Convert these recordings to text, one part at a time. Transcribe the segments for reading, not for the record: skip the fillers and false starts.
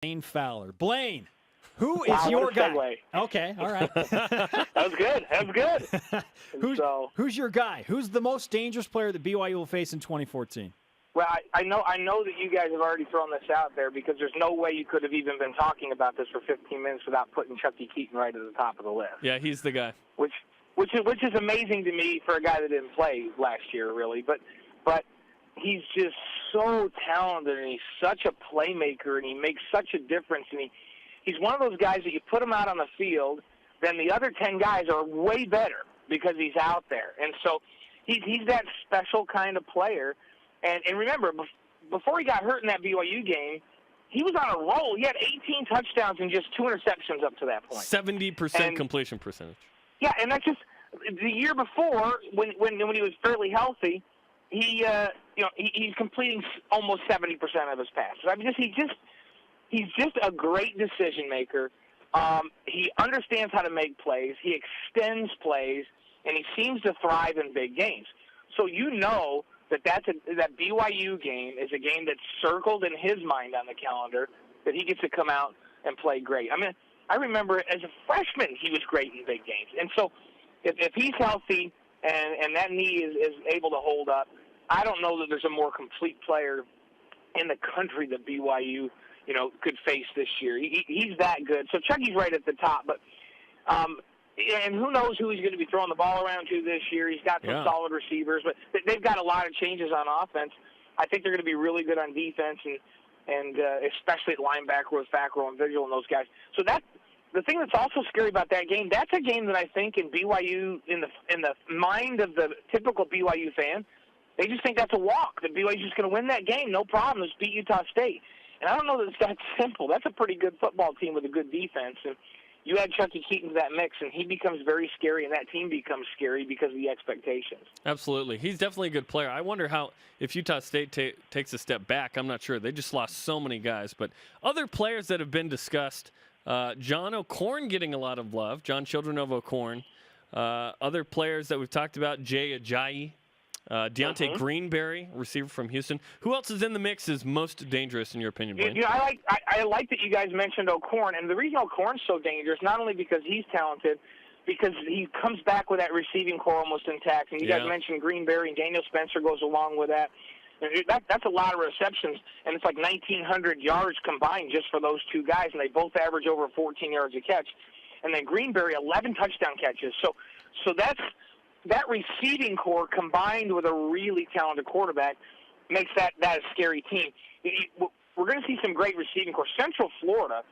Blaine Fowler. Blaine, who is your guy? Segue. Okay, all right. That was good. That was good. Who's your guy? Who's the most dangerous player that BYU will face in 2014? Well, I know that you guys have already thrown this out there because there's no way you could have even been talking about this for 15 minutes without putting Chucky Keaton right at the top of the list. Yeah, he's the guy. Which is amazing to me for a guy that didn't play last year, really. But he's just so talented, and he's such a playmaker, and he makes such a difference. And he's one of those guys that you put him out on the field, then the other 10 guys are way better because he's out there. And so he's that special kind of player. And remember, before he got hurt in that BYU game, he was on a roll. He had 18 touchdowns and just 2 interceptions up to that point. 70% completion percentage. Yeah, and that's just the year before when he was fairly healthy. He's completing almost 70% of his passes. I mean, he's just a great decision maker. He understands how to make plays. He extends plays, and he seems to thrive in big games. So you know that BYU game is a game that's circled in his mind on the calendar, that he gets to come out and play great. I mean, I remember as a freshman he was great in big games. And so if he's healthy and that knee is able to hold up, I don't know that there's a more complete player in the country that BYU, could face this year. He's that good. So Chucky's right at the top. But and who knows who he's going to be throwing the ball around to this year. He's got some solid receivers, but they've got a lot of changes on offense. I think they're going to be really good on defense, and especially at linebacker with Fackrell and Vigil and those guys. So the thing that's also scary about that game, that's a game that I think in BYU, in the mind of the typical BYU fan, they just think that's a walk, that BYU's just going to win that game, no problem, let's beat Utah State. And I don't know that it's that simple. That's a pretty good football team with a good defense. And you add Chucky Keaton to that mix, and he becomes very scary, and that team becomes scary because of the expectations. Absolutely. He's definitely a good player. I wonder if Utah State takes a step back. I'm not sure. They just lost so many guys. But other players that have been discussed, John O'Corn getting a lot of love, John Children of O'Corn. Other players that we've talked about, Jay Ajayi. Deontay Greenberry, receiver from Houston. Who else is in the mix is most dangerous in your opinion, Blaine? I like that you guys mentioned O'Corn, and the reason O'Corn's so dangerous, not only because he's talented, because he comes back with that receiving core almost intact. And you guys mentioned Greenberry, and Daniel Spencer goes along with that. That's a lot of receptions, and it's like 1,900 yards combined just for those two guys, and they both average over 14 yards a catch. And then Greenberry, 11 touchdown catches. So that receiving core combined with a really talented quarterback makes that a scary team. We're going to see some great receiving core. Central Florida,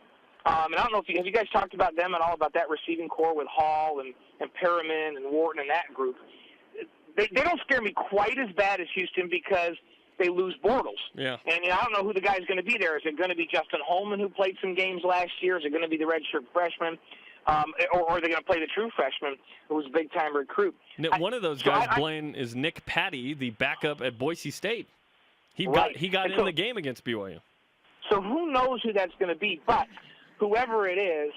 and I don't know have you guys talked about them at all, about that receiving core with Hall and Perriman and Wharton and that group. They don't scare me quite as bad as Houston because they lose Bortles. Yeah. And I don't know who the guy's going to be there. Is it going to be Justin Holman, who played some games last year? Is it going to be the redshirt freshman? Or are they going to play the true freshman who was a big-time recruit? One of those guys, Blaine, is Nick Patty, the backup at Boise State. He got in the game against BYU. So who knows who that's going to be? But whoever it is,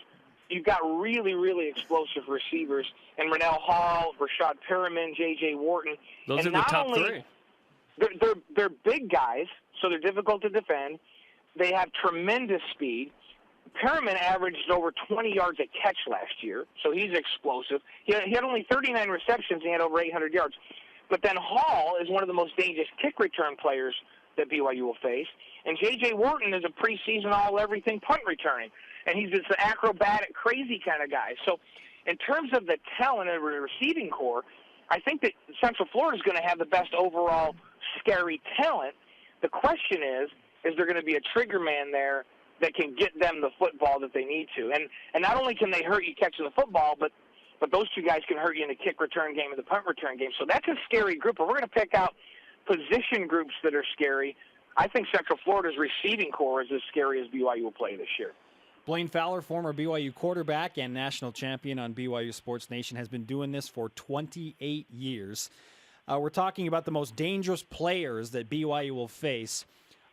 you've got really, really explosive receivers. And Rennell Hall, Rashad Perriman, J.J. Wharton. Those are the top three. They're big guys, so they're difficult to defend. They have tremendous speed. Perriman averaged over 20 yards a catch last year, so he's explosive. He had only 39 receptions. He had over 800 yards. But then Hall is one of the most dangerous kick return players that BYU will face. And J.J. Wharton is a preseason all-everything punt returning. And he's this acrobatic, crazy kind of guy. So in terms of the talent of the receiving core, I think that Central Florida is going to have the best overall scary talent. The question is there going to be a trigger man there that can get them the football that they need to? And not only can they hurt you catching the football, but those two guys can hurt you in the kick return game and the punt return game. So that's a scary group. If we're going to pick out position groups that are scary, I think Central Florida's receiving core is as scary as BYU will play this year. Blaine Fowler, former BYU quarterback and national champion on BYU Sports Nation, has been doing this for 28 years. We're talking about the most dangerous players that BYU will face.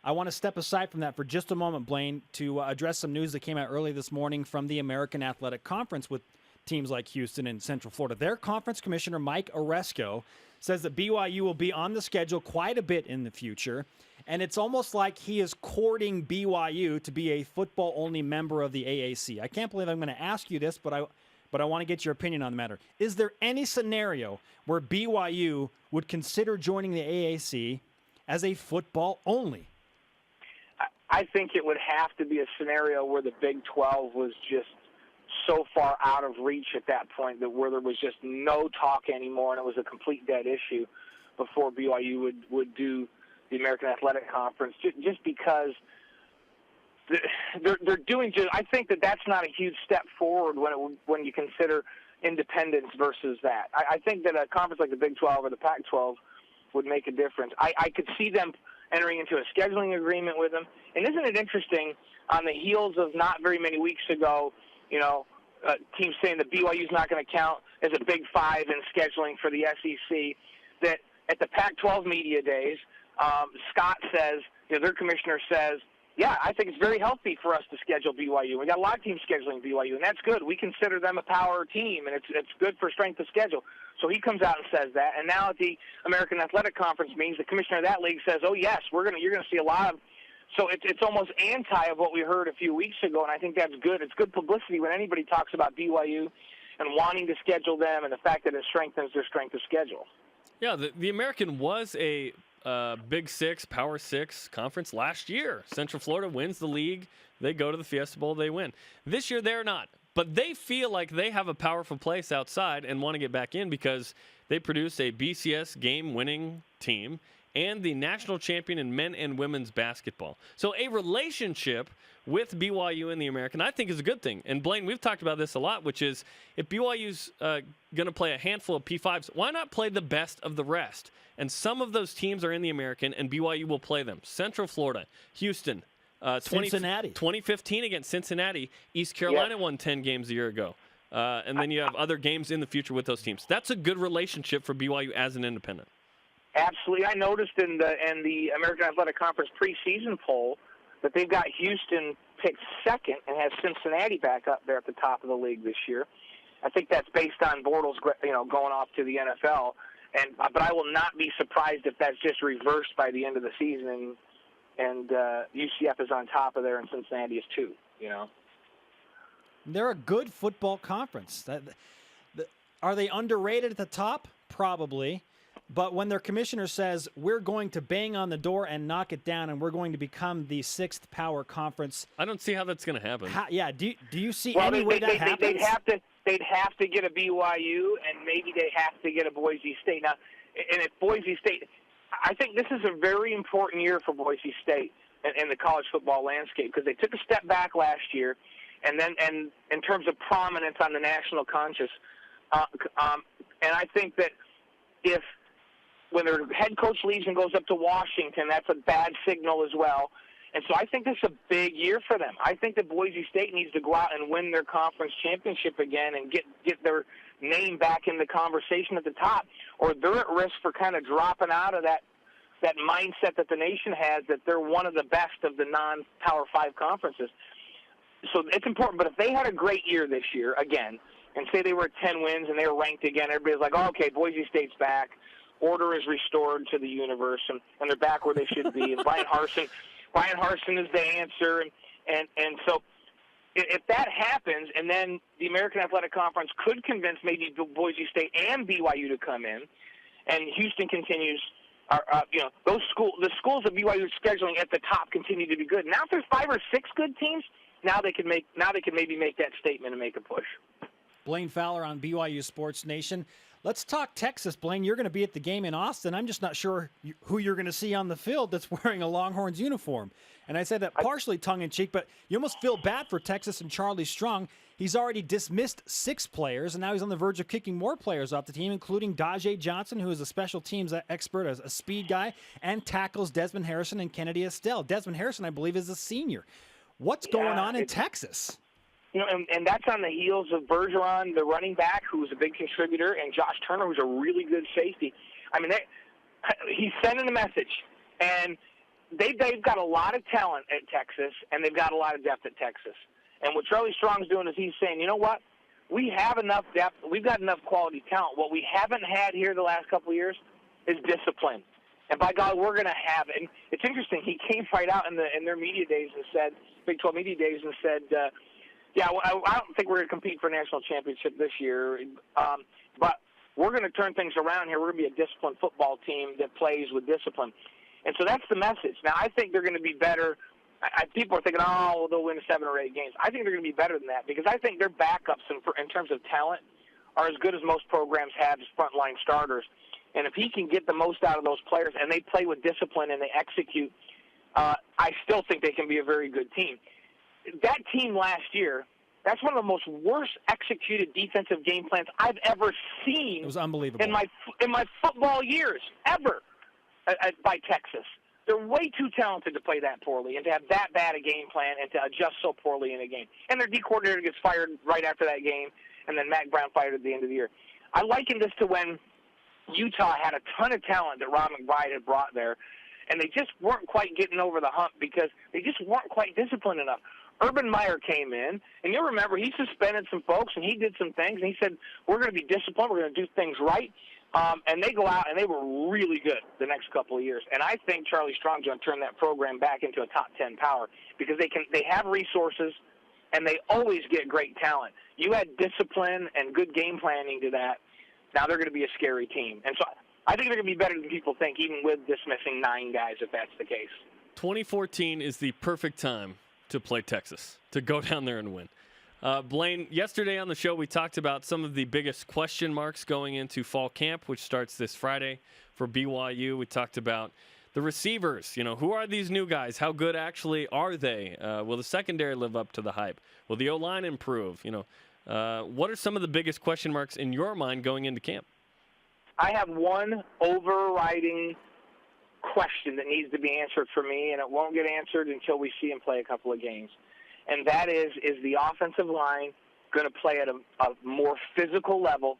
I want to step aside from that for just a moment, Blaine, to address some news that came out early this morning from the American Athletic Conference with teams like Houston and Central Florida. Their conference commissioner, Mike Oresco, says that BYU will be on the schedule quite a bit in the future, and it's almost like he is courting BYU to be a football-only member of the AAC. I can't believe I'm going to ask you this, but I want to get your opinion on the matter. Is there any scenario where BYU would consider joining the AAC as a football only? I think it would have to be a scenario where the Big 12 was just so far out of reach at that point that where there was just no talk anymore and it was a complete dead issue before BYU would do the American Athletic Conference, just because they're doing. I think that's not a huge step forward when you consider independence versus that. I think that a conference like the Big 12 or the Pac-12 would make a difference. I could see them entering into a scheduling agreement with them. And isn't it interesting, on the heels of not very many weeks ago, teams saying that BYU is not going to count as a Big 5 in scheduling for the SEC, that at the Pac-12 media days, Scott says, their commissioner says, yeah, I think it's very healthy for us to schedule BYU. We got a lot of teams scheduling BYU, and that's good. We consider them a power team, and it's good for strength of schedule. So he comes out and says that. And now at the American Athletic Conference meetings, the commissioner of that league says, oh, yes, you're going to see a lot of. So it's almost anti of what we heard a few weeks ago, and I think that's good. It's good publicity when anybody talks about BYU and wanting to schedule them and the fact that it strengthens their strength of schedule. Yeah, the American was a Big 6, Power 6 conference last year. Central Florida wins the league. They go to the Fiesta Bowl. They win. This year, they're not. But they feel like they have a powerful place outside and want to get back in because they produce a BCS game-winning team and the national champion in men and women's basketball. So a relationship with BYU and the American, I think, is a good thing. And Blaine, we've talked about this a lot, which is if BYU's going to play a handful of P5s, why not play the best of the rest? And some of those teams are in the American, and BYU will play them. Central Florida, Houston, Cincinnati. 2015 against Cincinnati. East Carolina won 10 games a year ago. And then you have other games in the future with those teams. That's a good relationship for BYU as an independent. Absolutely. I noticed in the American Athletic Conference preseason poll that they've got Houston picked second and has Cincinnati back up there at the top of the league this year. I think that's based on Bortles, going off to the NFL. But I will not be surprised if that's just reversed by the end of the season and UCF is on top of there and Cincinnati is too. They're a good football conference. Are they underrated at the top? Probably. But when their commissioner says, we're going to bang on the door and knock it down and we're going to become the 6th power conference. I don't see how that's going to happen. Do you see any way that happens? They'd have to get a BYU and maybe they have to get a Boise State. Now, and if Boise State, I think this is a very important year for Boise State in the college football landscape because they took a step back last year and in terms of prominence on the national conscious. And I think that when their head coach leaves and goes up to Washington, that's a bad signal as well. And so I think this is a big year for them. I think that Boise State needs to go out and win their conference championship again and get their name back in the conversation at the top, or they're at risk for kind of dropping out of that mindset that the nation has that they're one of the best of the non-Power 5 conferences. So it's important. But if they had a great year this year, again, and say they were at 10 wins and they were ranked again, everybody's like, oh, okay, Boise State's back. Order is restored to the universe, and they're back where they should be. And Brian Harsin is the answer. And so if that happens, and then the American Athletic Conference could convince maybe Boise State and BYU to come in, and Houston continues, the schools that BYU is scheduling at the top continue to be good. Now if there's 5 or 6 good teams, now they can maybe make that statement and make a push. Blaine Fowler on BYU Sports Nation. Let's talk Texas, Blaine. You're going to be at the game in Austin. I'm just not sure who you're going to see on the field that's wearing a Longhorns uniform. And I said that partially tongue-in-cheek, but you almost feel bad for Texas and Charlie Strong. He's already dismissed 6 players, and now he's on the verge of kicking more players off the team, including Dajae Johnson, who is a special teams expert, a speed guy, and tackles Desmond Harrison and Kennedy Estelle. Desmond Harrison, I believe, is a senior. What's going on in Texas? And that's on the heels of Bergeron, the running back, who's a big contributor, and Josh Turner, who's a really good safety. I mean, he's sending a message, and they've got a lot of talent at Texas, and they've got a lot of depth at Texas. And what Charlie Strong's doing is he's saying, you know what? We have enough depth. We've got enough quality talent. What we haven't had here the last couple of years is discipline. And by God, we're going to have it. And it's interesting. He came right out in their media days and said, Big 12 media days, and said, yeah, I don't think we're going to compete for a national championship this year, but we're going to turn things around here. We're going to be a disciplined football team that plays with discipline. And so that's the message. Now, I think they're going to be better. People are thinking, oh, well, they'll win 7 or 8 games. I think they're going to be better than that because I think their backups in terms of talent are as good as most programs have as frontline starters. And if he can get the most out of those players and they play with discipline and they execute, I still think they can be a very good team. That team last year, that's one of the most worst executed defensive game plans I've ever seen. It was unbelievable. In my football years, ever, by Texas. They're way too talented to play that poorly and to have that bad a game plan and to adjust so poorly in a game. And their D coordinator gets fired right after that game, and then Mack Brown fired at the end of the year. I liken this to when Utah had a ton of talent that Ron McBride had brought there, and they just weren't quite getting over the hump because they just weren't quite disciplined enough. Urban Meyer came in, and you'll remember he suspended some folks, and he did some things, and he said, we're going to be disciplined, we're going to do things right. And they go out, and they were really good the next couple of years. And I think Charlie Strong's going to turn that program back into a top 10 power because they have resources, and they always get great talent. You add discipline and good game planning to that, now they're going to be a scary team. And so I think they're going to be better than people think, even with dismissing 9 guys, if that's the case. 2014 is the perfect time to play Texas, to go down there and win. Blaine, yesterday on the show, we talked about some of the biggest question marks going into fall camp, which starts this Friday for BYU. We talked about the receivers. You know, who are these new guys? How good actually are they? Will the secondary live up to the hype? Will the O-line improve? You know, what are some of the biggest question marks in your mind going into camp? I have one overriding question that needs to be answered for me, and it won't get answered until we see him play a couple of games. And that is the offensive line going to play at a more physical level,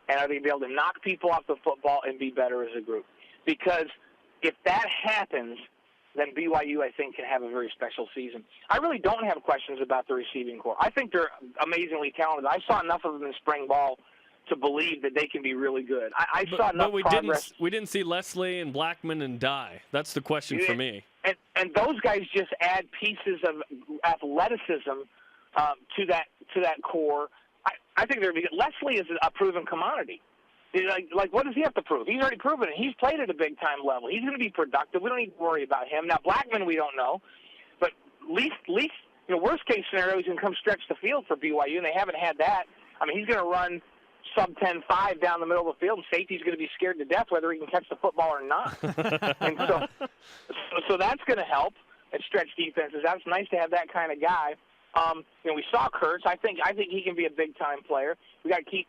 and are they going to be able to knock people off the football and be better as a group? Because if that happens, then BYU, I think, can have a very special season. I really don't have questions about the receiving corps. I think they're amazingly talented. I saw enough of them in spring ball to believe that they can be really good. I saw enough progress. We didn't see Leslie and Blackman and Dye. That's the question for me. And those guys just add pieces of athleticism to that core. I think they're Leslie is a proven commodity. Like what does he have to prove? He's already proven it. He's played at a big time level. He's going to be productive. We don't need to worry about him. Now Blackman, we don't know, but least worst case scenario, he's going to come stretch the field for BYU, and they haven't had that. I mean, he's going to run sub 10-5 down the middle of the field, and safety's going to be scared to death whether he can catch the football or not. And so that's going to help at stretch defenses. That's nice to have that kind of guy. We saw Kurtz. I think he can be a big time player. We got to keep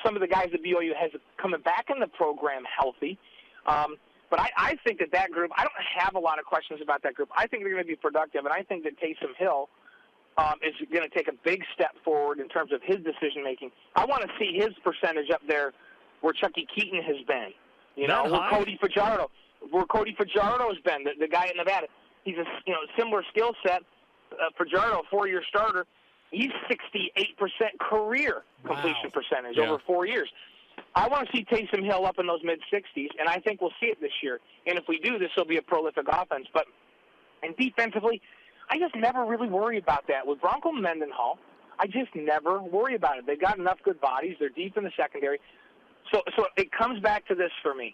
some of the guys that BYU has coming back in the program healthy. But I think that group, I don't have a lot of questions about that group. I think they're going to be productive, and I think that Taysom Hill is going to take a big step forward in terms of his decision-making. I want to see his percentage up there where Chucky Keaton has been, where Cody Fajardo has been, the guy in Nevada. He's a similar skill set. Fajardo, 4-year starter, he's 68% career completion percentage over 4 years. I want to see Taysom Hill up in those mid-60s, and I think we'll see it this year. And if we do, this will be a prolific offense. And defensively, I just never really worry about that. With Bronco Mendenhall, I just never worry about it. They've got enough good bodies. They're deep in the secondary. So it comes back to this for me.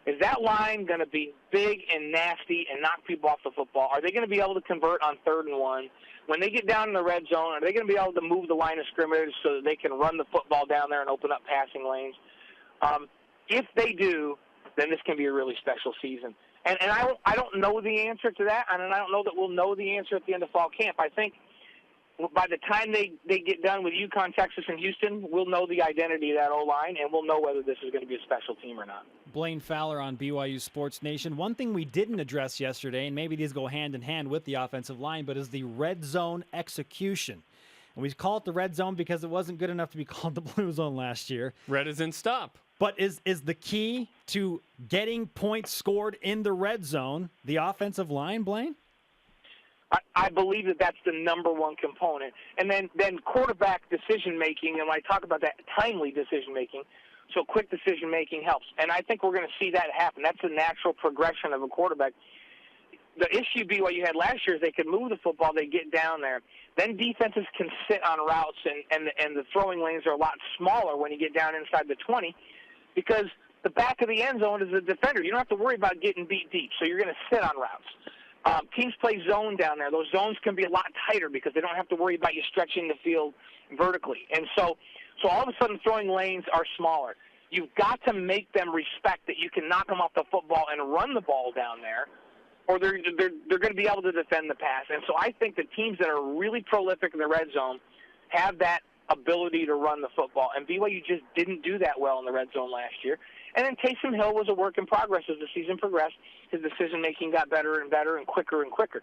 Is that line going to be big and nasty and knock people off the football? Are they going to be able to convert on 3rd and 1? When they get down in the red zone, are they going to be able to move the line of scrimmage so that they can run the football down there and open up passing lanes? If they do, then this can be a really special season. And I don't know the answer to that, and I don't know that we'll know the answer at the end of fall camp. I think by the time they get done with UConn, Texas, and Houston, we'll know the identity of that O-line, and we'll know whether this is going to be a special team or not. Blaine Fowler on BYU Sports Nation. One thing we didn't address yesterday, and maybe these go hand in hand with the offensive line, but is the red zone execution. And we call it the red zone because it wasn't good enough to be called the blue zone last year. Red is in stop. But is the key to getting points scored in the red zone the offensive line, Blaine? I believe that's the number one component. And then quarterback decision-making, and when I talk about that timely decision-making, So quick decision-making helps. And I think we're going to see that happen. That's a natural progression of a quarterback. The issue BYU had last year is they could move the football, they get down there. Then defenses can sit on routes, and the throwing lanes are a lot smaller when you get down inside the 20 because the back of the end zone is a defender. You don't have to worry about getting beat deep, so you're going to sit on routes. Teams play zone down there. Those zones can be a lot tighter because they don't have to worry about you stretching the field vertically. And so all of a sudden throwing lanes are smaller. You've got to make them respect that you can knock them off the football and run the ball down there, or they're going to be able to defend the pass. And so I think the teams that are really prolific in the red zone have that ability to run the football. And BYU just didn't do that well in the red zone last year. And then Taysom Hill was a work in progress as the season progressed. His decision-making got better and better and quicker and quicker.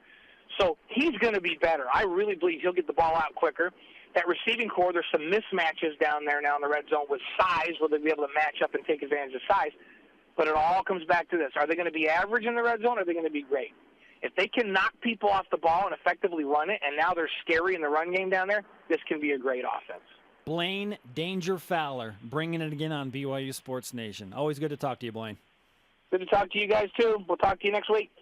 So he's going to be better. I really believe he'll get the ball out quicker. That receiving core, there's some mismatches down there now in the red zone with size, where they'll be able to match up and take advantage of size. But it all comes back to this. Are they going to be average in the red zone, or are they going to be great? If they can knock people off the ball and effectively run it, and now they're scary in the run game down there, this can be a great offense. Blaine Danger Fowler bringing it again on BYU Sports Nation. Always good to talk to you, Blaine. Good to talk to you guys, too. We'll talk to you next week.